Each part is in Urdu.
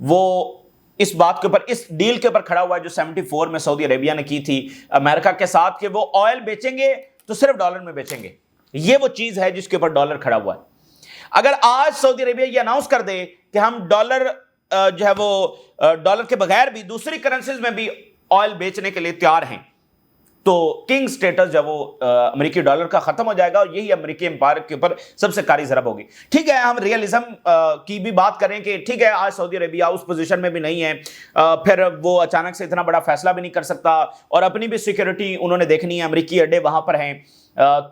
وہ اس بات کے اوپر, اس ڈیل کے اوپر کھڑا ہوا ہے جو 74 میں سعودی عربیہ نے کی تھی امریکہ کے ساتھ, کہ وہ آئل بیچیں گے تو صرف ڈالر میں بیچیں گے. یہ وہ چیز ہے جس کے اوپر ڈالر کھڑا ہوا ہے. اگر آج سعودی عربیہ یہ اناؤنس کر دے کہ ہم ڈالر جو ہے وہ ڈالر کے بغیر بھی دوسری کرنسیز میں بھی آئل بیچنے کے لیے تیار ہیں, تو کنگ سٹیٹس جو وہ امریکی ڈالر کا ختم ہو جائے گا, اور یہی امریکی امپائر کے اوپر سب سے کاری ضرب ہوگی. ٹھیک ہے, ہم ریئلزم کی بھی بات کریں کہ ٹھیک ہے آج سعودی عربیہ اس پوزیشن میں بھی نہیں ہے, پھر وہ اچانک سے اتنا بڑا فیصلہ بھی نہیں کر سکتا, اور اپنی بھی سیکیورٹی انہوں نے دیکھنی ہے, امریکی اڈے وہاں پر ہیں,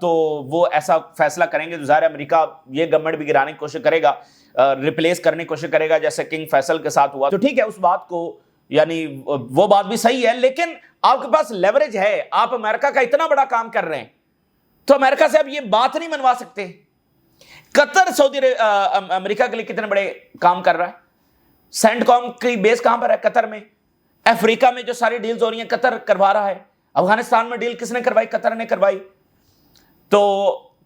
تو وہ ایسا فیصلہ کریں گے تو ظاہر امریکہ یہ گورنمنٹ بھی گرانے کی کوشش کرے گا, ریپلیس کرنے کی کوشش کرے گا جیسے کنگ فیصل کے ساتھ ہوا. تو ٹھیک ہے, اس بات کو یعنی وہ بات بھی صحیح ہے, لیکن آپ کے پاس لیوریج ہے, آپ امریکہ کا اتنا بڑا کام کر رہے ہیں تو امریکہ سے اب یہ بات نہیں منوا سکتے. قطر سعودی امریکہ کے لیے کتنے بڑے کام کر رہا ہے, سینٹ کام کی بیس کہاں پر ہے, قطر میں. افریقہ میں جو ساری ڈیلز ہو رہی ہیں قطر کروا رہا ہے, افغانستان میں ڈیل کس نے کروائی, قطر نے کروائی. تو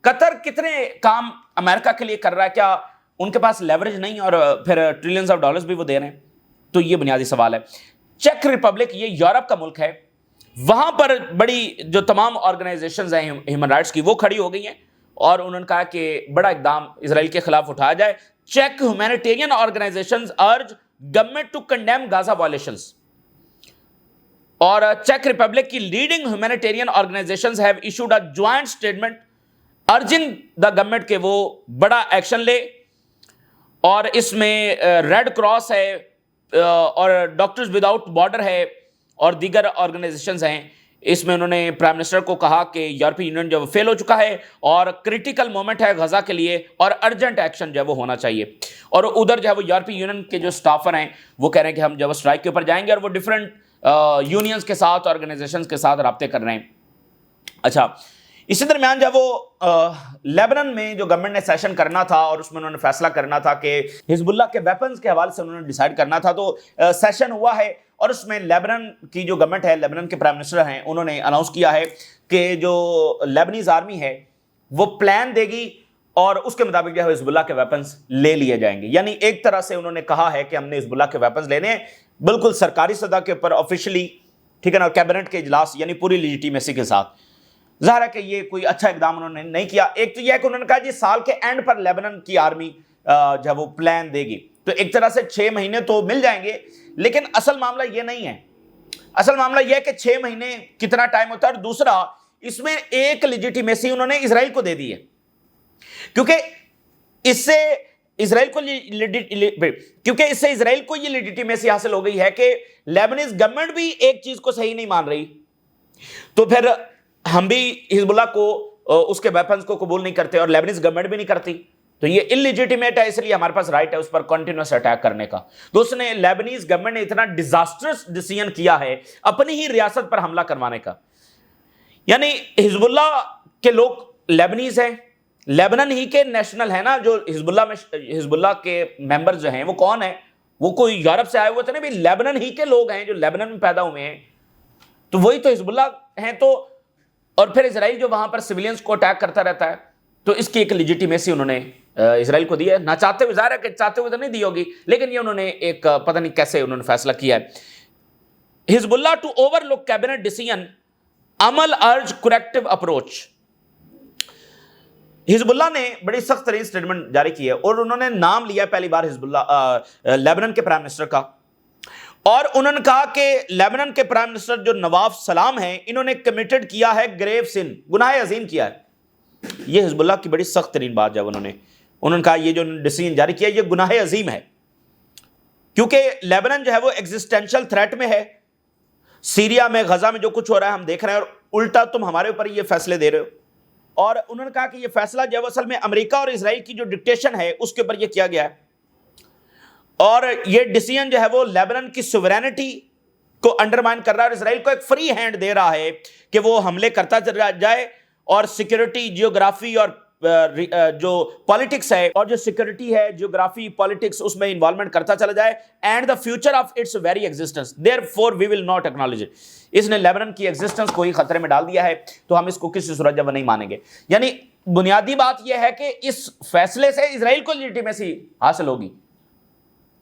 قطر کتنے کام امریکہ کے لیے کر رہا ہے, کیا ان کے پاس لیوریج نہیں اور پھر ٹریلینز آف ڈالرز بھی وہ دے رہے ہیں؟ تو یہ بنیادی سوال ہے. چیک ریپبلک یہ یورپ کا ملک ہے, وہاں پر بڑی جو تمام آرگنائزیشنز ہیں ہیومن رائٹس کی وہ کھڑی ہو گئی ہیں, اور انہوں نے کہا کہ بڑا اقدام اسرائیل کے خلاف اٹھایا جائے. چیک humanitarian organizations urge government to condemn Gaza violations, اور چیک ریپبلک کی leading humanitarian organizations have issued a joint statement urging the government کہ وہ بڑا ایکشن لے. اور اس میں ریڈ کراس ہے, اور ڈاکٹرز وداؤٹ بارڈر ہے, اور دیگر آرگنائزیشنز ہیں. اس میں انہوں نے پرائم منسٹر کو کہا کہ یورپی یونین جو فیل ہو چکا ہے اور کرٹیکل مومنٹ ہے غزہ کے لیے, اور ارجنٹ ایکشن جو ہے وہ ہونا چاہیے. اور ادھر جو ہے وہ یورپی یونین کے جو سٹافر ہیں وہ کہہ رہے ہیں کہ ہم جو ہے اسٹرائک کے اوپر جائیں گے, اور وہ ڈفرینٹ یونینز کے ساتھ, آرگنائزیشنز کے ساتھ رابطے کر رہے ہیں. اچھا, اسی درمیان جب وہ لیبنن میں جو گورنمنٹ نے سیشن کرنا تھا اور اس میں انہوں نے فیصلہ کرنا تھا کہ حزب اللہ کے ویپنز کے حوالے سے انہوں نے ڈیسائیڈ کرنا تھا, تو سیشن ہوا ہے, اور اس میں لیبنن کی جو گورنمنٹ ہے, لیبنن کے پرائم منسٹر ہیں, انہوں نے اناؤنس کیا ہے کہ جو لیبنیز آرمی ہے وہ پلان دے گی, اور اس کے مطابق جو ہے حزب اللہ کے ویپنز لے لیے جائیں گے. یعنی ایک طرح سے انہوں نے کہا ہے کہ ہم نے حزب اللہ کے ویپنز لینے ہیں, بالکل سرکاری سطح کے اوپر آفیشلی, ٹھیک ہے نا, کیبنٹ کے اجلاس یعنی پوری لیجیٹیمیسی کے ساتھ. ظاہر ہے کہ یہ کوئی اچھا اقدام انہوں نے نہیں کیا. ایک تو یہ ہے کہ انہوں نے کہا جی سال کے اینڈ پر لیبنن کی آرمی جو ہے وہ پلان دے گی, تو ایک طرح سے 6 مہینے تو مل جائیں گے, لیکن اصل معاملہ یہ نہیں ہے. اصل معاملہ یہ ہے کہ 6 مہینے کتنا ٹائم ہوتا ہے, اور دوسرا اس میں ایک لیجیٹیمیسی انہوں نے اسرائیل کو دے دی ہے, کیونکہ اس سے اسرائیل کو یہ لیجیٹیمیسی حاصل ہو گئی ہے کہ لیبنیز گورنمنٹ بھی ایک چیز کو صحیح نہیں مان رہی, تو پھر ہم بھی حزب اللہ کو اس کے ویپنز کو قبول نہیں کرتے, اور لیبنیز گورنمنٹ بھی نہیں کرتی, تو یہ انلیجیٹیمیٹ ہے, اس لیے ہمارے پاس رائٹ ہے اس پر کنٹینیوس اٹیک کرنے کا. تو اس نے لیبنیز گورنمنٹ نے اتنا ڈیزاسٹرس ڈیسیژن کیا ہے اپنی ہی ریاست پر حملہ کروانے کا. یعنی حزب اللہ کے لوگ لیبنیز ہیں, لیبنن ہی کے نیشنل ہیں نا, جو حزب اللہ کے ممبر جو ہیں وہ کون ہیں, وہ کوئی یورپ سے آئے ہوئے تھے نا, بھی لیبنن ہی کے لوگ ہیں جو لیبنن میں پیدا ہوئے ہیں, تو وہی تو حزب اللہ ہیں. تو اور پھر اسرائیل جو وہاں پر سویلینز کو اٹیک کرتا رہتا ہے, تو اس کی ایک لیجیٹیمیسی انہوں نے اسرائیل کو دی ہے, نہ چاہتے ہوئے, ظاہر ہے کہ چاہتے ہوئے تو نہیں دی ہوگی, لیکن یہ انہوں نے ایک پتہ نہیں کیسے انہوں نے فیصلہ کیا ہے. حزب اللہ to over look cabinet decision عمل ارج کریکٹیو اپروچ. حزب اللہ نے بڑی سخت ترین سٹیٹمنٹ جاری کی ہے, اور انہوں نے نام لیا پہلی بار حزب اللہ لیبنن کے پرائم منسٹر کا, اور انہوں نے کہا کہ لیبنن کے پرائم منسٹر جو نواف سلام ہیں, انہوں نے کمیٹڈ کیا ہے گریو سن, گناہ عظیم کیا ہے. یہ حزب اللہ کی بڑی سخت ترین بات جب انہوں نے کہا یہ جو ڈیسیژن جاری کیا یہ گناہ عظیم ہے, کیونکہ لیبنن جو ہے وہ ایگزسٹینشل تھریٹ میں ہے. سیریا میں, غزہ میں جو کچھ ہو رہا ہے ہم دیکھ رہے ہیں, اور الٹا تم ہمارے اوپر یہ فیصلے دے رہے ہو. اور انہوں نے کہا کہ یہ فیصلہ جو ہے اصل میں امریکہ اور اسرائیل کی جو ڈکٹیشن ہے اس کے اوپر یہ کیا گیا ہے, اور یہ ڈیسیژن جو ہے وہ لیبنن کی سوورینٹی کو انڈرمائن کر رہا ہے, اور اسرائیل کو ایک فری ہینڈ دے رہا ہے کہ وہ حملے کرتا جائے, اور سیکیورٹی, جیوگرافی اور جو پالیٹکس ہے, اور جو سیکیورٹی ہے, جیوگرافی, پالیٹکس, اس میں انوالومنٹ کرتا چلا جائے, and the future of its very existence therefore we will not acknowledge it. اس نے لیبنن کی ایگزسٹنس کو ہی خطرے میں ڈال دیا ہے, تو ہم اس کو کسی صورت جب نہیں مانیں گے. یعنی بنیادی بات یہ ہے کہ اس فیصلے سے اسرائیل کو لیجیٹیمیسی حاصل ہوگی,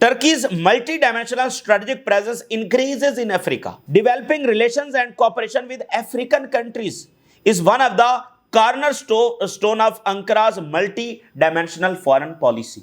Turkey's multi-dimensional strategic presence increases in Africa. Developing relations and cooperation with African countries is one of the cornerstone of Ankara's multi-dimensional foreign policy.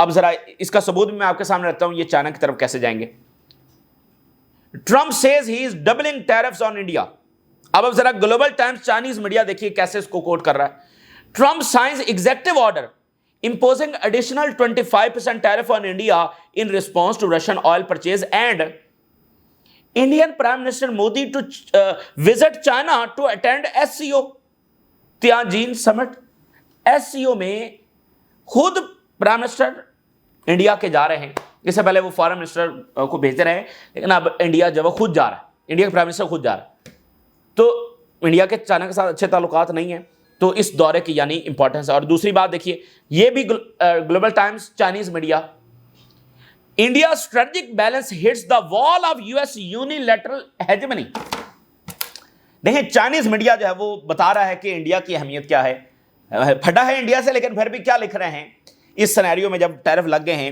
اب ذرا اس کا ثبوت بھی میں آپ کے سامنے رکھتا ہوں, یہ چائنا کی طرف کیسے جائیں گے. Trump says he is doubling tariffs on India. اب ذرا گلوبل ٹائمز چائنیز میڈیا دیکھیے کیسے اس کو کوٹ کر رہا ہے. Trump signs executive order imposing additional 25% tariff on India in response to Russian oil purchase, and Indian Prime Minister Modi to visit China to attend SCO Tianjin summit. SCO میں خود پرائم منسٹر انڈیا کے جا رہے ہیں. اس سے پہلے وہ فارن منسٹر کو بھیجتے رہے, لیکن اب انڈیا جب وہ خود جا رہا ہے, انڈیا کے پرائم منسٹر خود جا رہا ہے, تو انڈیا کے چائنا کے ساتھ اچھے تعلقات نہیں ہیں, تو اس دورے کی یعنی امپورٹنس ہے. اور دوسری بات دیکھیے, یہ بھی global Times Chinese media, India strategic balance hits the وال آف US یونیلیٹرل ہیجمنی. دیکھیں چائنیز میڈیا جو ہے وہ بتا رہا ہے کہ انڈیا کی اہمیت کیا ہے, پھٹا ہے انڈیا سے, لیکن پھر بھی کیا لکھ رہے ہیں اس سینیریو میں جب ٹیرف لگ گئے ہیں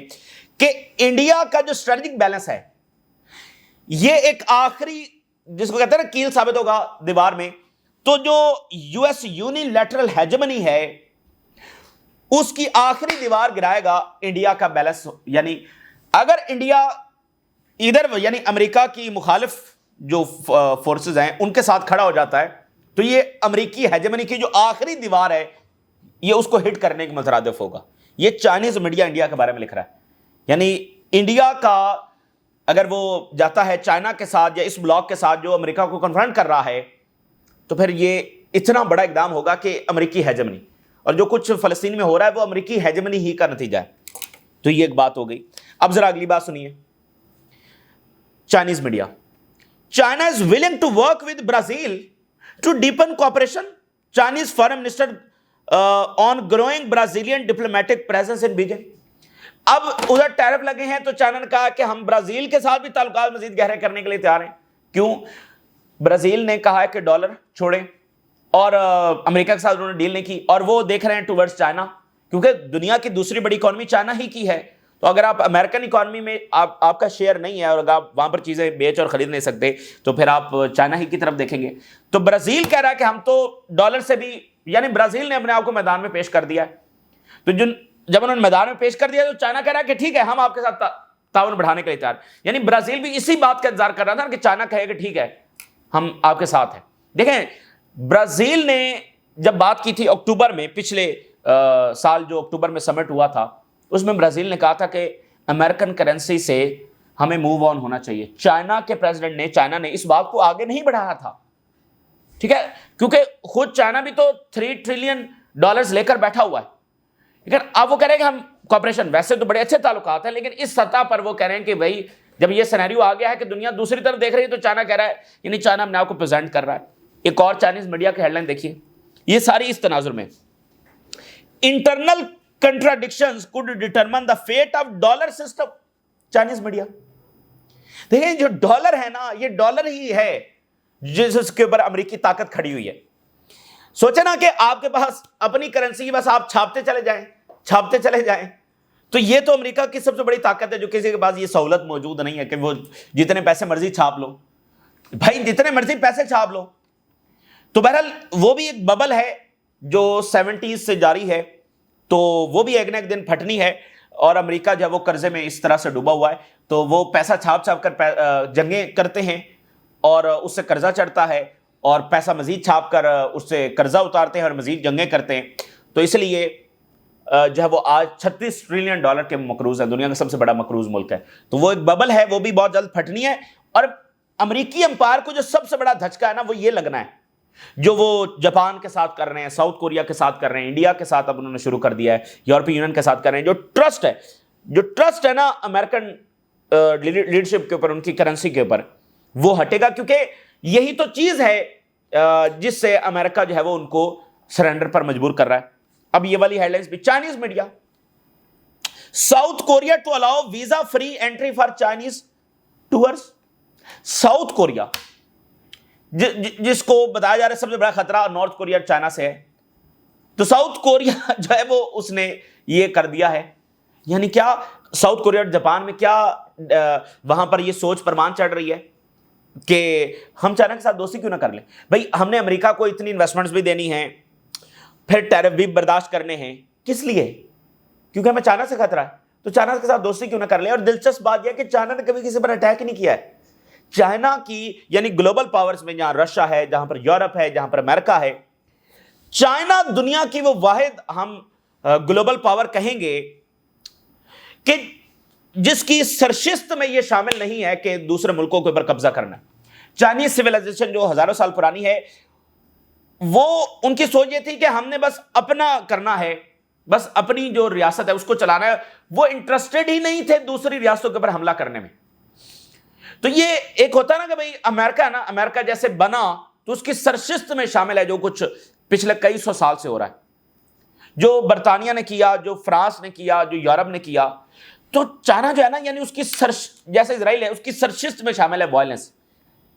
کہ انڈیا کا جو اسٹریٹجک بیلنس ہے یہ ایک آخری, جس کو کہتے ہیں نا کیل ثابت ہوگا دیوار میں, تو جو US یونیلیٹرل ہیجمنی ہے اس کی آخری دیوار گرائے گا انڈیا کا بیلنس. یعنی اگر انڈیا ادھر یعنی امریکہ کی مخالف جو فورسز ہیں ان کے ساتھ کھڑا ہو جاتا ہے تو یہ امریکی ہیجمنی کی جو آخری دیوار ہے یہ اس کو ہٹ کرنے کے مترادف ہوگا. یہ چائنیز میڈیا انڈیا کے بارے میں لکھ رہا ہے. یعنی انڈیا کا اگر وہ جاتا ہے چائنا کے ساتھ یا اس بلاک کے ساتھ جو امریکہ کو کنفرنٹ کر رہا ہے, تو پھر یہ اتنا بڑا اقدام ہوگا کہ امریکی ہیجمنی, اور جو کچھ فلسطین میں ہو رہا ہے وہ امریکی ہیجمنی ہی کا نتیجہ ہے. تو یہ ایک بات ہو گئی. اب ذرا اگلی بات سنیے. Chinese media, China is willing to work with Brazil to deepen cooperation. Chinese foreign minister on growing Brazilian diplomatic presence in Beijing. اب ادھر ٹیرف لگے ہیں تو چائنا نے کہا کہ ہم برازیل کے ساتھ بھی تعلقات مزید گہرے کرنے کے لیے تیار ہیں. کیوں؟ برازیل نے کہا ہے کہ ڈالر چھوڑیں, اور امریکہ کے ساتھ انہوں نے ڈیل نہیں کی, اور وہ دیکھ رہے ہیں ٹورڈز چائنا, کیونکہ دنیا کی دوسری بڑی اکانومی چائنا ہی کی ہے. تو اگر آپ امریکن اکانومی میں آپ کا شیئر نہیں ہے اور اگر آپ وہاں پر چیزیں بیچ اور خرید نہیں سکتے تو پھر آپ چائنا ہی کی طرف دیکھیں گے. تو برازیل کہہ رہا ہے کہ ہم تو ڈالر سے بھی, یعنی برازیل نے اپنے آپ کو میدان میں پیش کر دیا ہے. تو جب انہوں نے میدان میں پیش کر دیا تو چائنا کہہ رہا ہے کہ ٹھیک ہے ہم آپ کے ساتھ تعاون بڑھانے کے لیے تیار. یعنی برازیل بھی اسی بات کا انتظار کر رہا تھا کہ چائنا کہے کہ ٹھیک ہے ہم آپ کے ساتھ ہیں. دیکھیں برازیل نے جب بات کی تھی اکتوبر میں, پچھلے سال جو اکتوبر میں سمٹ ہوا تھا, اس میں برازیل نے کہا تھا کہ امریکن کرنسی سے ہمیں موو آن ہونا چاہیے. چائنا کے پریزیڈنٹ نے, چائنا نے اس بات کو آگے نہیں بڑھایا تھا, ٹھیک ہے, کیونکہ خود چائنا بھی تو $3 ٹریلین لے کر بیٹھا ہوا ہے. لیکن اب وہ کہہ رہے ہیں کہ ہم کوآپریشن, ویسے تو بڑے اچھے تعلقات ہیں, لیکن اس سطح پر وہ کہہ رہے ہیں کہ بھائی جب یہ سینیریو آ گیا ہے کہ دنیا دوسری طرف دیکھ رہی ہے تو چائنا کہہ رہا ہے, یعنی چائنا اپنے آپ کو پریزنٹ کر رہا ہے. ایک اور چائنیز میڈیا کی ہیڈ لائن دیکھیے, یہ ساری اس تناظر میں, internal contradictions could determine the fate of dollar system. Chinese media دیکھیں جو ڈالر ہے نا, یہ ڈالر ہی ہے جس کے اوپر امریکی طاقت کھڑی ہوئی ہے. سوچے نا کہ آپ کے پاس اپنی کرنسی بس آپ چھاپتے چلے جائیں, تو یہ تو امریکہ کی سب سے بڑی طاقت ہے, جو کسی کے پاس یہ سہولت موجود نہیں ہے کہ وہ جتنے پیسے مرضی چھاپ لو. بھائی جتنے مرضی پیسے چھاپ لو. تو بہرحال وہ بھی ایک ببل ہے جو 70s سے جاری ہے, تو وہ بھی ایک نہ ایک دن پھٹنی ہے. اور امریکہ جب وہ قرضے میں اس طرح سے ڈوبا ہوا ہے تو وہ پیسہ چھاپ کر جنگیں کرتے ہیں اور اس سے قرضہ چڑھتا ہے, اور پیسہ مزید چھاپ کر اس سے قرضہ اتارتے ہیں اور مزید جنگیں کرتے ہیں. تو اس لیے جو ہے وہ آج $36 ٹریلین کے مقروض ہے, دنیا کا سب سے بڑا مقروض ملک ہے. تو وہ ایک ببل ہے, وہ بھی بہت جلد پھٹنی ہے. اور امریکی امپائر کو جو سب سے بڑا دھچکا ہے نا وہ یہ لگنا ہے جو وہ جاپان کے ساتر کر رہے ہیں, ساؤتھ کوریا کے ساتھ کر رہے ہیں, انڈیا کے ساتھ اب انہوں نے شروع کر دیا ہے, یورپی یونین کے ساتھ کر رہے ہیں. جو ٹرسٹ ہے نا امریکن لیڈرشپ کے اوپر, ان کی کرنسی کے اوپر, وہ ہٹے گا, کیونکہ یہی تو چیز ہے جس سے امریکہ جو ہے وہ ان کو سرنڈر پر مجبور کر رہا ہے. اب یہ والی ہیڈ لائنز بھی Chinese media, South Korea to allow visa free entry for Chinese tours. South Korea جس کو بتایا جا رہا ہے سب سے بڑا خطرہ نارتھ کوریا چائنا سے ہے, تو ساؤتھ کوریا جو ہے وہ اس نے یہ کر دیا ہے. یعنی کیا ساؤتھ کوریا اور جاپان میں کیا وہاں پر یہ سوچ پرمان چڑھ رہی ہے کہ ہم چائنا کے ساتھ دوستی کیوں نہ کر لیں. بھائی ہم نے امریکہ کو اتنی انویسٹمنٹس بھی دینی ہیں, پھر ٹیرف بھی برداشت کرنے ہیں, کس لیے؟ کیونکہ ہمیں چائنا سے خطرہ ہے. تو چائنا کے ساتھ دوستی کیوں نہ کر لیں؟ اور دلچسپ بات یہ کہ چائنا نے کبھی کسی پر اٹیک ہی نہیں کیا ہے. چائنا کی یعنی گلوبل پاورز میں جہاں رشیا ہے، جہاں پر یورپ ہے، جہاں پر امریکہ ہے، چائنا دنیا کی وہ واحد ہم گلوبل پاور کہیں گے کہ جس کی سرشست میں یہ شامل نہیں ہے کہ دوسرے ملکوں کے اوپر قبضہ کرنا. چائنیز سویلائزیشن جو ہزاروں سال پرانی ہے، وہ ان کی سوچ یہ تھی کہ ہم نے بس اپنا کرنا ہے، بس اپنی جو ریاست ہے اس کو چلانا ہے. وہ انٹرسٹڈ ہی نہیں تھے دوسری ریاستوں کے اوپر حملہ کرنے میں. تو یہ ایک ہوتا ہے نا کہ بھئی امریکہ ہے نا، امریکہ جیسے بنا تو اس کی سرشست میں شامل ہے جو کچھ پچھلے کئی سو سال سے ہو رہا ہے، جو برطانیہ نے کیا، جو فرانس نے کیا، جو یورپ نے کیا. تو چائنا جو ہے نا، یعنی اس کی جیسے اسرائیل ہے اس کی سرشست میں شامل ہے وائلنس.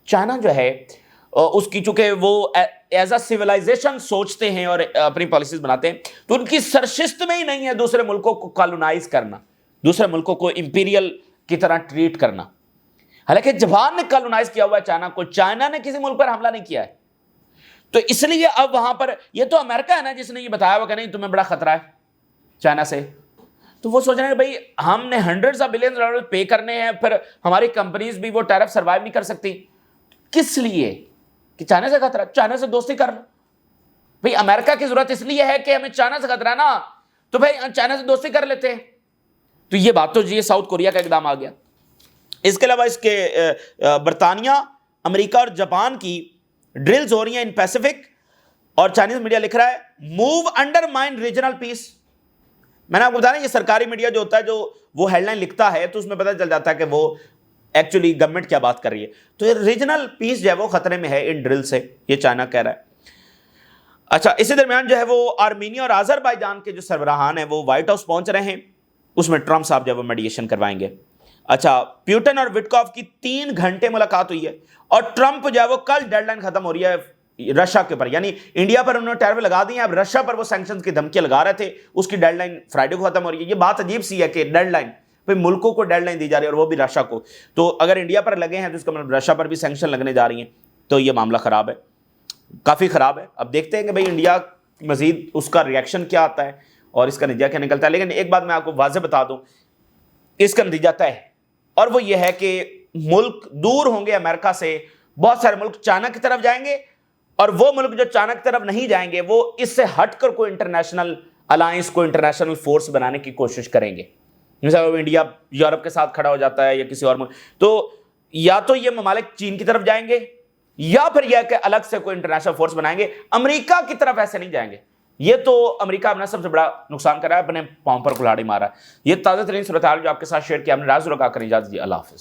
چائنا جو ہے اس کی چونکہ وہ ایز اے سیولائزیشن سوچتے ہیں اور اپنی پالیسیز بناتے ہیں، تو ان کی سرشست میں ہی نہیں ہے دوسرے ملکوں کو کالونائز کرنا، دوسرے ملکوں کو امپیریل کی طرح ٹریٹ کرنا. حالانکہ جاپان نے کالونائز کیا ہوا ہے چائنا کو، چائنا نے کسی ملک پر حملہ نہیں کیا ہے. تو اس لیے اب وہاں پر یہ تو امریکہ ہے نا جس نے یہ بتایا ہوا کہ نہیں تمہیں بڑا خطرہ ہے چائنا سے. تو وہ سوچ رہے ہیں بھائی ہم نے ہنڈریڈز آف بلینز ڈالر پے کرنے ہیں، پھر ہماری کمپنیز بھی وہ ٹیرف سروائیو نہیں کر سکتی. کس لیے؟ کہ چائنا سے خطرہ، چائنا سے دوستی کر لو. بھائی امریکہ کی ضرورت اس لیے ہے کہ ہمیں چائنا سے خطرہ ہے نا، تو بھائی چائنا سے دوستی کر لیتے ہیں. تو یہ بات تو یہ ساؤتھ کوریا کا اقدام آ گیا. اس کے علاوہ اس کے برطانیہ، امریکہ اور جاپان کی ڈرلز ہو رہی ہیں ان پیسیفک، اور چائنیز میڈیا لکھ رہا ہے موو انڈر مائن ریجنل پیس. میں نے آپ کو بتایا یہ سرکاری میڈیا جو ہوتا ہے جو وہ ہیڈ لائن لکھتا ہے تو اس میں پتہ چل جاتا ہے کہ وہ ایکچولی گورنمنٹ کیا بات کر رہی ہے. تو یہ ریجنل پیس جو ہے وہ خطرے میں ہے ان ڈرل سے، یہ چائنا کہہ رہا ہے. اچھا، اسی درمیان جو ہے وہ آرمینیا اور آذربائیجان کے جو سربراہان ہیں وہ وائٹ ہاؤس پہنچ رہے ہیں، اس میں ٹرمپ صاحب جو ہے وہ میڈیشن کروائیں گے. اچھا، پیوٹن اور وٹکاف کی 3 گھنٹے ملاقات ہوئی ہے، اور ٹرمپ جو ہے وہ کل ڈیڈ لائن ختم ہو رہی ہے رشیا کے اوپر، یعنی انڈیا پر انہوں نے ٹیرف لگا دی ہیں، اب رشیا پر وہ سینکشنز کی دھمکیاں لگا رہے تھے، اس کی ڈیڈ لائن فرائیڈے کو ختم ہو رہی ہے. یہ بات عجیب سی ہے کہ ڈیڈ لائن پھر ملکوں کو ڈیڈ لائن دی جا رہی ہے اور وہ بھی رشیا کو. تو اگر انڈیا پر لگے ہیں تو اس کا مطلب رشیا پر بھی سینکشن لگنے جا رہی ہیں. تو یہ معاملہ خراب ہے، کافی خراب ہے. اب دیکھتے ہیں کہ بھئی انڈیا مزید اس کا ریئیکشن کیا آتا ہے اور اس کا نتیجہ کیا نکلتا ہے. لیکن ایک بات میں آپ کو واضح بتا دوں، اس کا نتیجہ طے ہے، اور وہ یہ ہے کہ ملک دور ہوں گے امریکہ سے، بہت سارے ملک چائنا کی طرف جائیں گے، اور وہ ملک جو چائنا کی طرف نہیں جائیں گے وہ اس سے ہٹ کر کوئی انٹرنیشنل الائنس، کوئی انٹرنیشنل فورس بنانے کی کوشش کریں گے. مثلا انڈیا یورپ کے ساتھ کھڑا ہو جاتا ہے یا کسی اور ملک، تو یا تو یہ ممالک چین کی طرف جائیں گے یا پھر یہ کہ الگ سے کوئی انٹرنیشنل فورس بنائیں گے. امریکہ کی طرف ایسے نہیں جائیں گے. یہ تو امریکہ اپنا سب سے بڑا نقصان کر رہا ہے، اپنے پاؤں پر کلاڑی مارا ہے. یہ تازہ ترین صورتحال جو آپ کے ساتھ شیئر کیا ہم نے، راز رکھا کریں اجازت دی. اللہ حافظ.